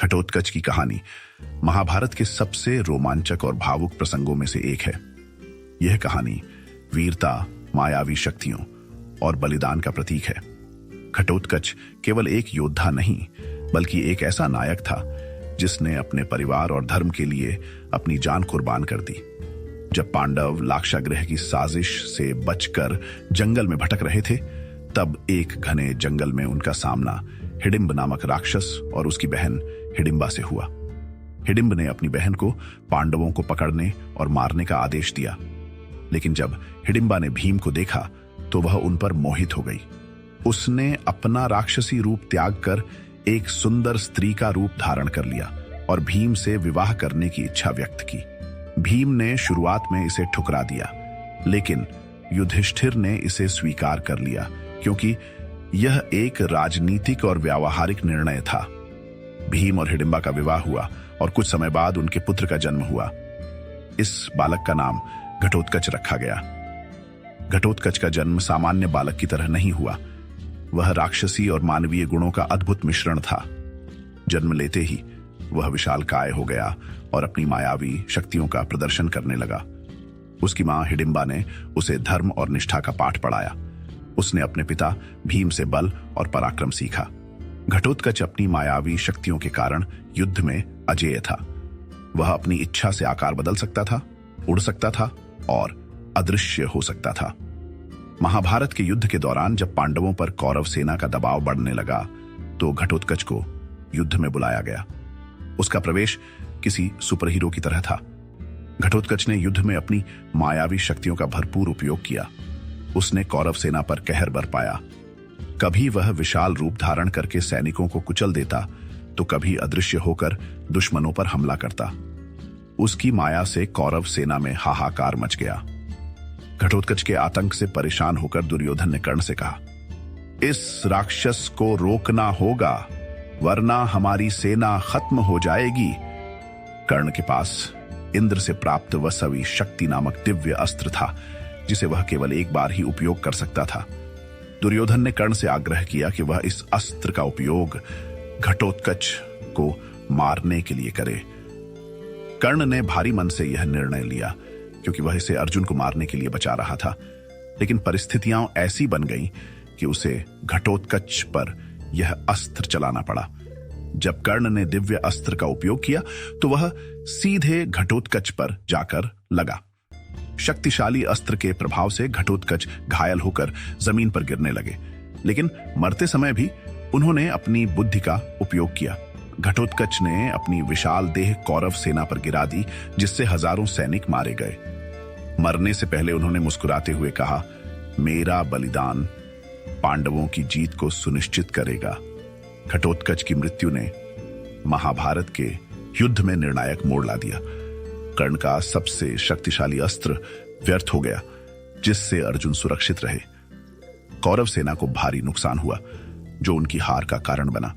घटोत्कच की कहानी महाभारत के सबसे रोमांचक और भावुक प्रसंगों में से एक है। यह कहानी वीरता, मायावी शक्तियों और बलिदान का प्रतीक है। घटोत्कच केवल एक योद्धा नहीं, बल्कि एक ऐसा नायक था जिसने अपने परिवार और धर्म के लिए अपनी जान कुर्बान कर दी। जब पांडव लाक्षागृह की साजिश से बचकर जंगल में भटक रहे थे, तब एक घने जंगल में उनका सामना हिडिंब नामक राक्षस और उसकी बहन हिडिंबा से हुआ। हिडिंब ने अपनी बहन को पांडवों को पकड़ने और मारने का आदेश दिया, लेकिन जब हिडिंबा ने भीम को देखा तो वह उन पर मोहित हो गई। उसने अपना राक्षसी रूप त्याग कर एक सुंदर स्त्री का रूप धारण कर लिया और भीम से विवाह करने की इच्छा व्यक्त की। भीम ने शुरुआत में इसे ठुकरा दिया, लेकिन युधिष्ठिर ने इसे स्वीकार कर लिया क्योंकि यह एक राजनीतिक और व्यावहारिक निर्णय था। भीम और हिडिंबा का विवाह हुआ और कुछ समय बाद उनके पुत्र का जन्म हुआ। इस बालक का नाम घटोत्कच रखा गया। घटोत्कच का जन्म सामान्य बालक की तरह नहीं हुआ। वह राक्षसी और मानवीय गुणों का अद्भुत मिश्रण था। जन्म लेते ही वह विशालकाय हो गया और अपनी मायावी शक्तियों का प्रदर्शन करने लगा। उसकी मां हिडिंबा ने उसे धर्म और निष्ठा का पाठ पढ़ाया। उसने अपने पिता भीम से बल और पराक्रम सीखा। घटोत्कच अपनी मायावी शक्तियों के कारण युद्ध में अजेय था। वह अपनी इच्छा से आकार बदल सकता था, उड़ सकता था और अदृश्य हो सकता था। महाभारत के युद्ध के दौरान जब पांडवों पर कौरव सेना का दबाव बढ़ने लगा, तो घटोत्कच को युद्ध में बुलाया गया। उसका प्रवेश किसी सुपर हीरो की तरह था। घटोत्कच ने युद्ध में अपनी मायावी शक्तियों का भरपूर उपयोग किया। उसने कौरव सेना पर कहर बरपाया। कभी वह विशाल रूप धारण करके सैनिकों को कुचल देता, तो कभी अदृश्य होकर दुश्मनों पर हमला करता। उसकी माया से कौरव सेना में हाहाकार मच गया। घटोत्कच के आतंक से परेशान होकर दुर्योधन ने कर्ण से कहा, इस राक्षस को रोकना होगा, वरना हमारी सेना खत्म हो जाएगी। कर्ण के पास इंद्र से प्राप्त वसवी शक्ति नामक दिव्य अस्त्र था, जिसे वह केवल एक बार ही उपयोग कर सकता था। दुर्योधन ने कर्ण से आग्रह किया कि वह इस अस्त्र का उपयोग घटोत्कच को मारने के लिए करे। कर्ण ने भारी मन से यह निर्णय लिया, क्योंकि वह इसे अर्जुन को मारने के लिए बचा रहा था। लेकिन परिस्थितियां ऐसी बन गईं कि उसे घटोत्कच पर यह अस्त्र चलाना पड़ा। जब कर्ण ने दिव्य अस्त्र का उपयोग किया, तो वह सीधे घटोत्कच पर जाकर लगा। शक्तिशाली अस्त्र के प्रभाव से घटोत्कच घायल होकर जमीन पर गिरने लगे, लेकिन मरते समय भी उन्होंने अपनी बुद्धि का उपयोग किया। घटोत्कच ने अपनी विशाल देह कौरव सेना पर गिरा दी, जिससे हजारों सैनिक मारे गए। मरने से पहले उन्होंने मुस्कुराते हुए कहा, मेरा बलिदान पांडवों की जीत को सुनिश्चित करेगा। घटोत्कच की मृत्यु ने महाभारत के युद्ध में निर्णायक मोड़ ला दिया। कर्ण का सबसे शक्तिशाली अस्त्र व्यर्थ हो गया, जिससे अर्जुन सुरक्षित रहे। कौरव सेना को भारी नुकसान हुआ, जो उनकी हार का कारण बना।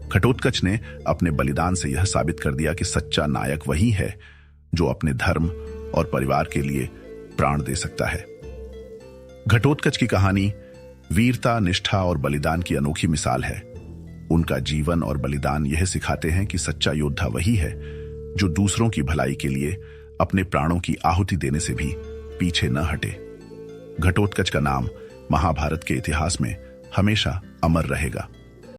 घटोत्कच ने अपने बलिदान से यह साबित कर दिया कि सच्चा नायक वही है जो अपने धर्म और परिवार के लिए प्राण दे सकता है। घटोत्कच की कहानी वीरता, निष्ठा और बलिदान की अनोखी मिसाल है। उनका जीवन और बलिदान यह सिखाते हैं कि सच्चा योद्धा वही है जो दूसरों की भलाई के लिए अपने प्राणों की आहुति देने से भी पीछे न हटे। घटोत्कच का नाम महाभारत के इतिहास में हमेशा अमर रहेगा।